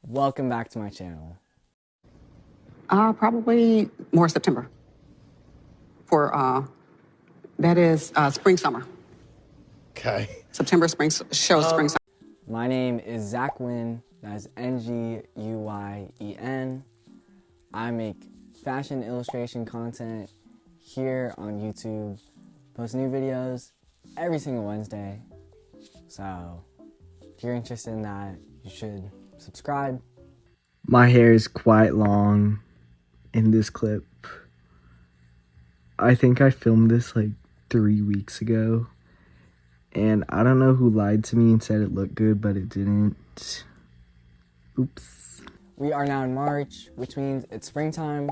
Welcome back to my channel. Probably more September. That is spring, summer. Okay. September, spring, spring, summer. My name is Zach Nguyen, that is Nguyen. I make fashion illustration content here on YouTube, post new videos every single Wednesday. So if you're interested in that, you should subscribe. My hair is quite long in this clip. I think I filmed this like 3 weeks ago. And I don't know who lied to me and said it looked good, but it didn't. Oops. We are now in March, which means it's springtime.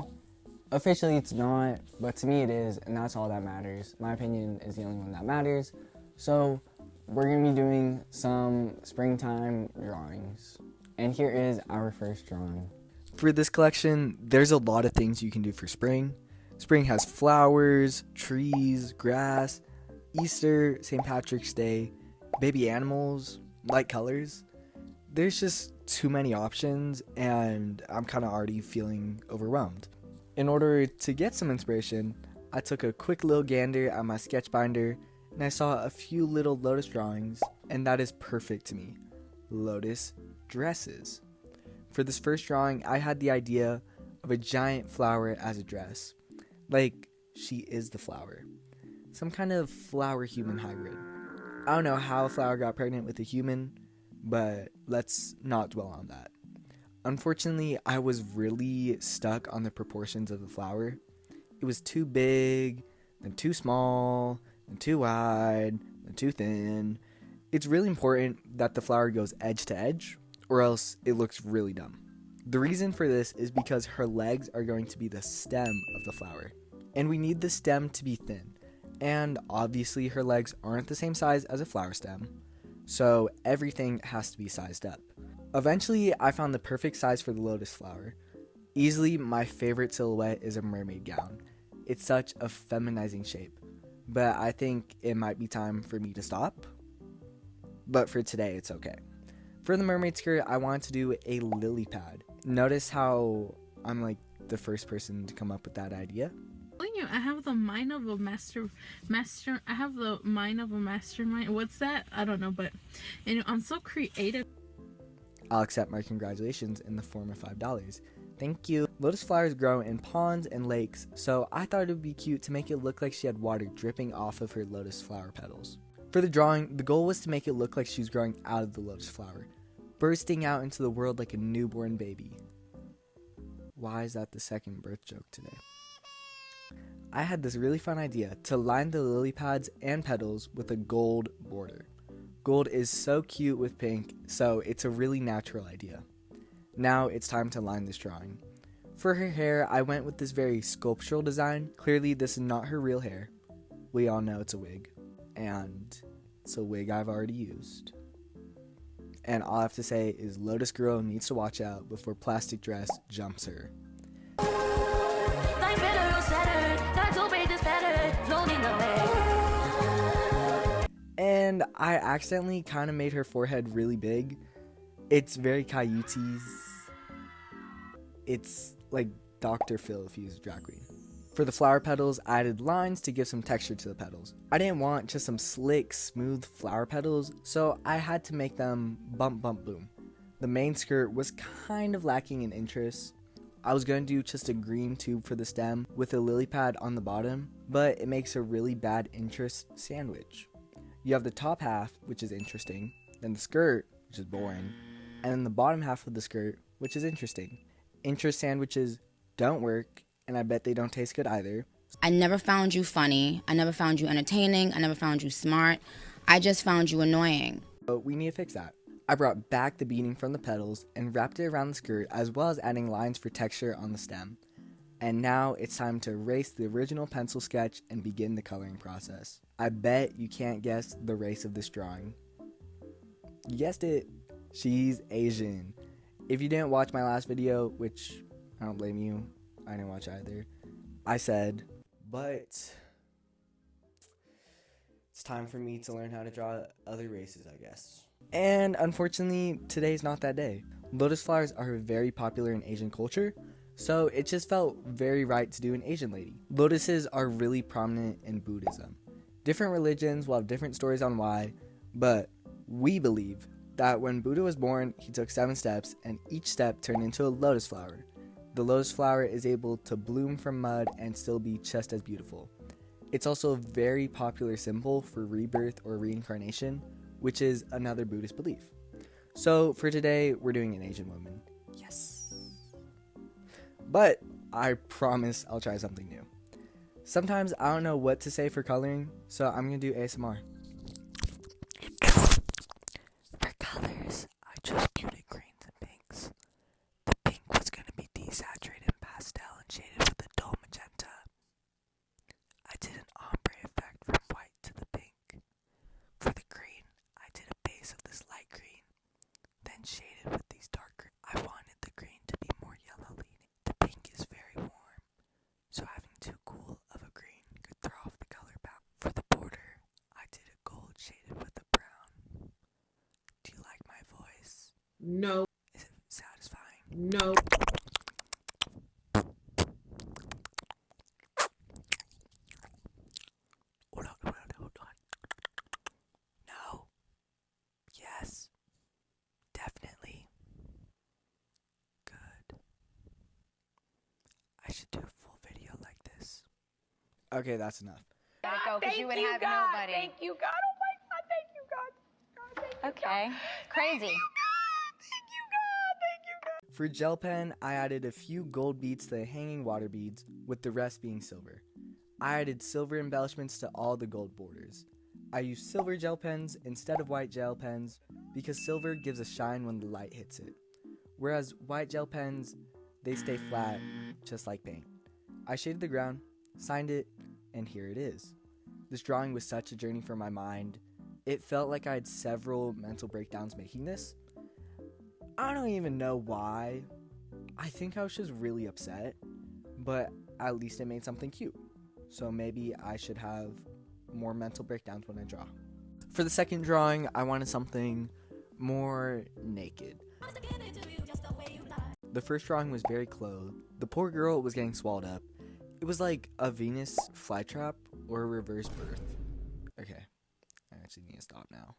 Officially it's not, but to me it is, and that's all that matters. My opinion is the only one that matters. So we're gonna be doing some springtime drawings. And here is our first drawing. For this collection, there's a lot of things you can do for spring. Spring has flowers, trees, grass, Easter, St. Patrick's Day, baby animals, light colors. There's just too many options, and I'm kind of already feeling overwhelmed. In order to get some inspiration, I took a quick little gander at my sketch binder, and I saw a few little lotus drawings, and that is perfect to me. Lotus dresses. For this first drawing, I had the idea of a giant flower as a dress. Like, she is the flower. Some kind of flower-human hybrid. I don't know how a flower got pregnant with a human, but let's not dwell on that. Unfortunately, I was really stuck on the proportions of the flower. It was too big, then too small, then too wide, then too thin. It's really important that the flower goes edge to edge, or else it looks really dumb. The reason for this is because her legs are going to be the stem of the flower, and we need the stem to be thin. And obviously her legs aren't the same size as a flower stem, so everything has to be sized up. Eventually, I found the perfect size for the lotus flower. Easily, my favorite silhouette is a mermaid gown. It's such a feminizing shape, but I think it might be time for me to stop. But for today, it's okay. For the mermaid skirt, I wanted to do a lily pad. Notice how I'm like the first person to come up with that idea? I have the mind of a I have the mind of a mastermind. What's that? I don't know, but I'm so creative. I'll accept my congratulations in the form of $5. Thank you. Lotus flowers grow in ponds and lakes, so I thought it would be cute to make it look like she had water dripping off of her lotus flower petals. For the drawing, the goal was to make it look like she was growing out of the lotus flower, bursting out into the world like a newborn baby. Why is that the second birth joke today? I had this really fun idea to line the lily pads and petals with a gold border. Gold is so cute with pink, so it's a really natural idea. Now it's time to line this drawing. For her hair, I went with this very sculptural design. Clearly this is not her real hair. We all know it's a wig, and it's a wig I've already used. And all I have to say is Lotus Girl needs to watch out before plastic dress jumps her. And I accidentally kind of made her forehead really big. It's very Coyotes. It's like Dr. Phil if he was a drag queen. For the flower petals, I added lines to give some texture to the petals. I didn't want just some slick, smooth flower petals, so I had to make them bump, bump, boom. The main skirt was kind of lacking in interest. I was going to do just a green tube for the stem with a lily pad on the bottom, but it makes a really bad interest sandwich. You have the top half, which is interesting, then the skirt, which is boring, and then the bottom half of the skirt, which is interesting. Interest sandwiches don't work, and I bet they don't taste good either. I never found you funny. I never found you entertaining. I never found you smart. I just found you annoying. But we need to fix that. I brought back the beading from the petals and wrapped it around the skirt, as well as adding lines for texture on the stem. And now it's time to erase the original pencil sketch and begin the coloring process. I bet you can't guess the race of this drawing. You guessed it. She's Asian. If you didn't watch my last video, which I don't blame you, I didn't watch either, I said, but it's time for me to learn how to draw other races, I guess. And unfortunately, today's not that day. Lotus flowers are very popular in Asian culture, so it just felt very right to do an Asian lady. Lotuses are really prominent in Buddhism. Different religions will have different stories on why, but we believe that when Buddha was born, he took 7 steps, and each step turned into a lotus flower. The lotus flower is able to bloom from mud and still be just as beautiful. It's also a very popular symbol for rebirth or reincarnation, which is another Buddhist belief. So for today, we're doing an Asian woman. Yes. But I promise I'll try something new. Sometimes I don't know what to say for coloring, so I'm going to do ASMR. For colors, I chose muted greens and pinks. The pink was going to be desaturated pastel and shaded with a dull magenta. I did an ombre effect from white to the pink. For the green, I did a base of this light green, then shaded with these dark green. I wanted the green to be more yellow leaning. The pink is very warm, so having too cool of a green could throw off the color palette. For the border, I did a gold shaded with a brown. Do you like my voice? No. Is it satisfying? No. Hold on. No. Yes. Definitely. Good. I should do a full video like this. Okay, that's enough. Gotta go because you would have nobody. Thank you, God. Oh my God. Thank you, God. God, thank you, Okay. Crazy. For gel pen, I added a few gold beads to the hanging water beads, with the rest being silver. I added silver embellishments to all the gold borders. I used silver gel pens instead of white gel pens because silver gives a shine when the light hits it, whereas white gel pens, they stay flat, just like paint. I shaded the ground, signed it, and here it is. This drawing was such a journey for my mind. It felt like I had several mental breakdowns making this. I don't even know why. I think I was just really upset, but at least it made something cute. So maybe I should have more mental breakdowns when I draw. For the second drawing, I wanted something more naked. The first drawing was very clothed. The poor girl was getting swallowed up. It was like a Venus flytrap or a reverse birth. Okay, I actually need to stop now.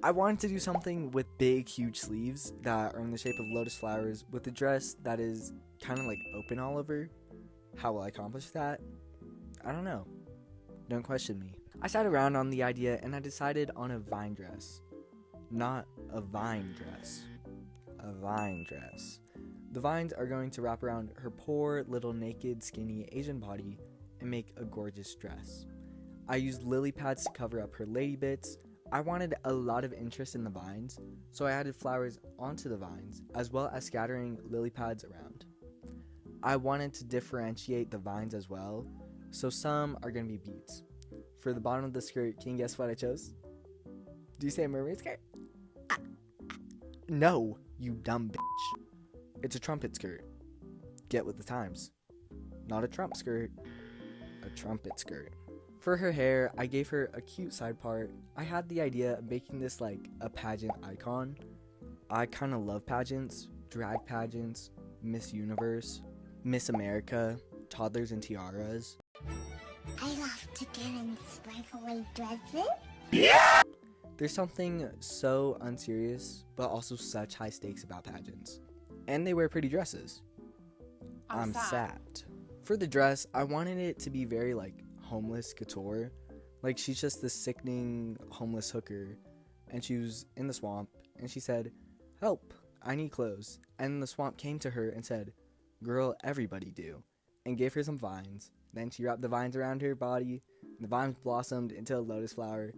I wanted to do something with big, huge sleeves that are in the shape of lotus flowers with a dress that is kind of like open all over. How will I accomplish that? I don't know. Don't question me. I sat around on the idea and I decided on a vine dress. Not a vine dress. A vine dress. The vines are going to wrap around her poor, little, naked, skinny Asian body and make a gorgeous dress. I used lily pads to cover up her lady bits. I wanted a lot of interest in the vines, so I added flowers onto the vines, as well as scattering lily pads around. I wanted to differentiate the vines as well, so some are going to be beads. For the bottom of the skirt, can you guess what I chose? Do you say mermaid skirt? No, you dumb bitch. It's a trumpet skirt. Get with the times. Not a Trump skirt, a trumpet skirt. For her hair, I gave her a cute side part. I had the idea of making this like a pageant icon. I kind of love pageants, drag pageants, Miss Universe, Miss America, toddlers and tiaras. I love to get in sparkly dresses. There's something so unserious, but also such high stakes about pageants. And they wear pretty dresses. I'm sapped. For the dress, I wanted it to be very like homeless couture. Like she's just this sickening homeless hooker, and she was in the swamp, and she said, "Help, I need clothes." And the swamp came to her and said, "Girl, everybody do," and gave her some vines. Then she wrapped the vines around her body, and the vines blossomed into a lotus flower,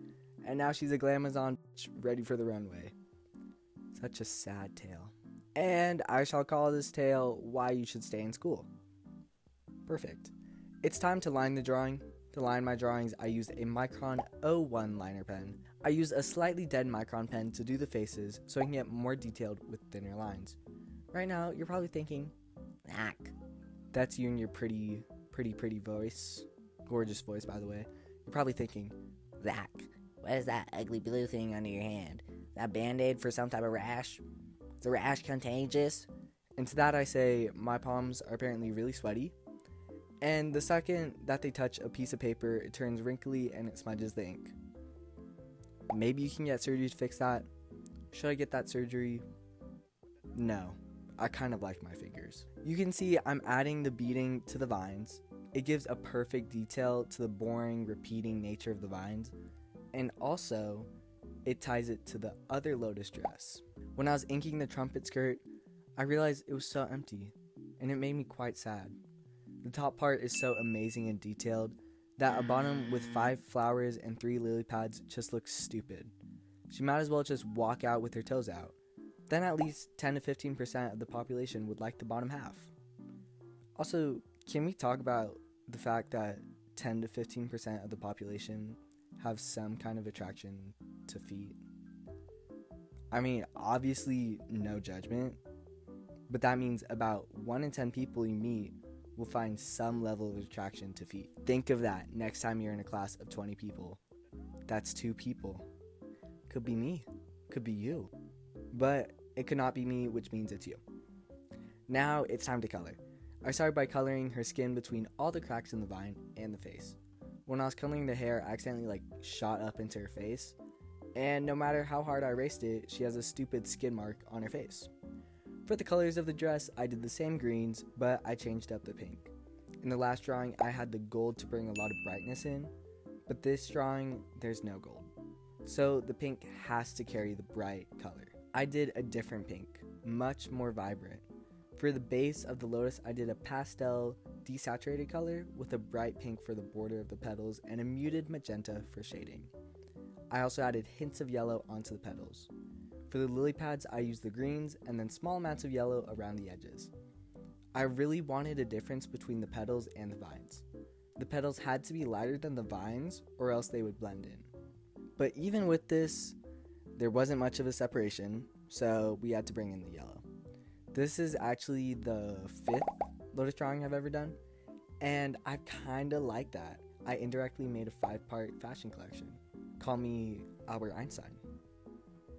and now she's a glamazon ready for the runway. Such a sad tale. And I shall call this tale Why You Should Stay in School. Perfect. It's time to line the drawing. To line my drawings, I used a Micron 01 liner pen. I used a slightly dead Micron pen to do the faces so I can get more detailed with thinner lines. Right now, you're probably thinking, "Zach." That's you and your pretty voice. Gorgeous voice, by the way. You're probably thinking, "Zach, what is that ugly blue thing under your hand? That Band-Aid for some type of rash?" Is a rash contagious? And to that I say, my palms are apparently really sweaty. And the second that they touch a piece of paper, it turns wrinkly and it smudges the ink. Maybe you can get surgery to fix that. Should I get that surgery? No. I kind of like my fingers. You can see I'm adding the beading to the vines. It gives a perfect detail to the boring, repeating nature of the vines. And also, it ties it to the other lotus dress. When I was inking the trumpet skirt, I realized it was so empty, and it made me quite sad. The top part is so amazing and detailed that a bottom with 5 flowers and 3 lily pads just looks stupid. She might as well just walk out with her toes out. Then at least 10 to 15% of the population would like the bottom half. Also, can we talk about the fact that 10 to 15% of the population have some kind of attraction to feet? I mean, obviously no judgment, but that means about 1 in 10 people you meet will find some level of attraction to feet. Think of that next time you're in a class of 20 people. That's 2 people. Could be me, could be you, but it could not be me, which means it's you. Now it's time to color. I started by coloring her skin between all the cracks in the vine and the face. When I was coloring the hair, I accidentally shot up into her face, and no matter how hard I erased it, she has a stupid skin mark on her face. For the colors of the dress, I did the same greens, but I changed up the pink. In the last drawing, I had the gold to bring a lot of brightness in, but this drawing, there's no gold. So the pink has to carry the bright color. I did a different pink, much more vibrant. For the base of the lotus, I did a pastel, desaturated color with a bright pink for the border of the petals and a muted magenta for shading. I also added hints of yellow onto the petals. For the lily pads, I used the greens and then small amounts of yellow around the edges. I really wanted a difference between the petals and the vines. The petals had to be lighter than the vines or else they would blend in. But even with this, there wasn't much of a separation, so we had to bring in the yellow. This is actually the 5th lotus drawing I've ever done, and I kinda like that. I indirectly made a 5-part fashion collection. Call me Albert Einstein.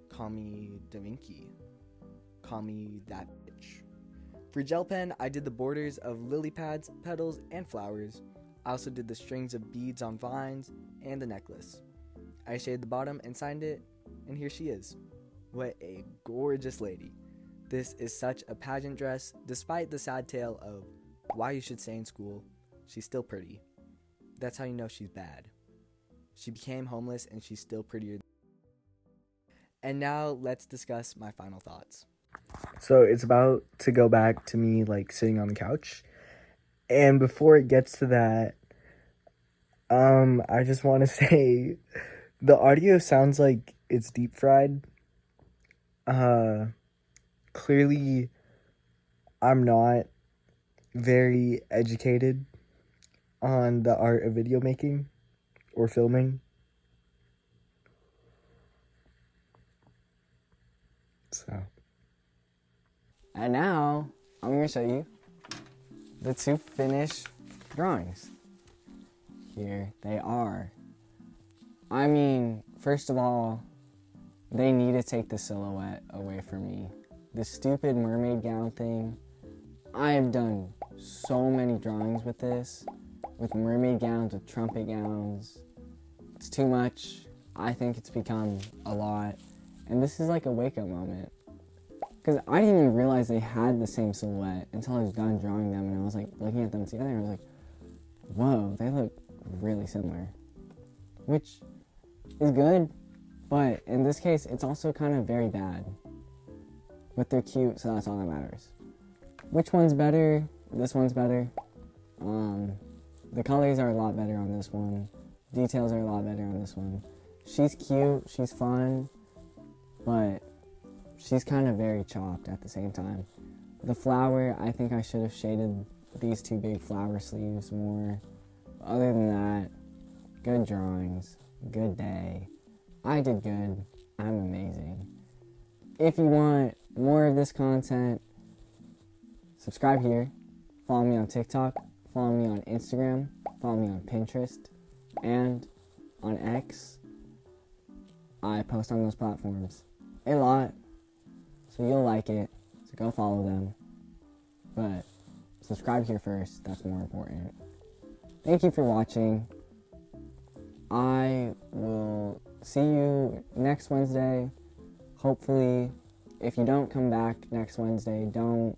Call me Da Vinci. Call me that bitch. For gel pen, I did the borders of lily pads, petals, and flowers. I also did the strings of beads on vines and the necklace. I shaded the bottom and signed it, and here she is. What a gorgeous lady. This is such a pageant dress. Despite the sad tale of why you should stay in school, she's still pretty. That's how you know she's bad. She became homeless and she's still prettier. And now let's discuss my final thoughts. So it's about to go back to me sitting on the couch. And before it gets to that, I just want to say the audio sounds like it's deep fried. Clearly I'm not very educated on the art of video making or filming. So. And now, I'm going to show you the 2 finished drawings. Here they are. I mean, first of all, they need to take the silhouette away from me. The stupid mermaid gown thing. I have done so many drawings with this, with mermaid gowns, with trumpet gowns. It's too much. I think it's become a lot. And this is like a wake-up moment. Because I didn't even realize they had the same silhouette until I was done drawing them, and I was looking at them together, and I was like, whoa, they look really similar. Which is good, but in this case, it's also kind of very bad. But they're cute, so that's all that matters. Which one's better? This one's better. The colors are a lot better on this one. Details are a lot better on this one. She's cute, she's fun, but she's kind of very chopped at the same time. The flower, I think I should have shaded these 2 big flower sleeves more. Other than that, good drawings, good day. I did good. I'm amazing. If you want more of this content, subscribe here. Follow me on TikTok. Follow me on Instagram. Follow me on Pinterest. And on X. I post on those platforms a lot. so you'll like it. So go follow them. But subscribe here first, that's more important. Thank you for watching. I will see you next Wednesday. Hopefully, if you don't come back next Wednesday, don't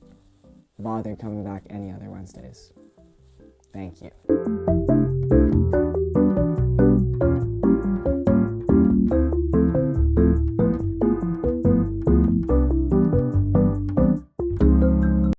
bother coming back any other Wednesdays. Thank you.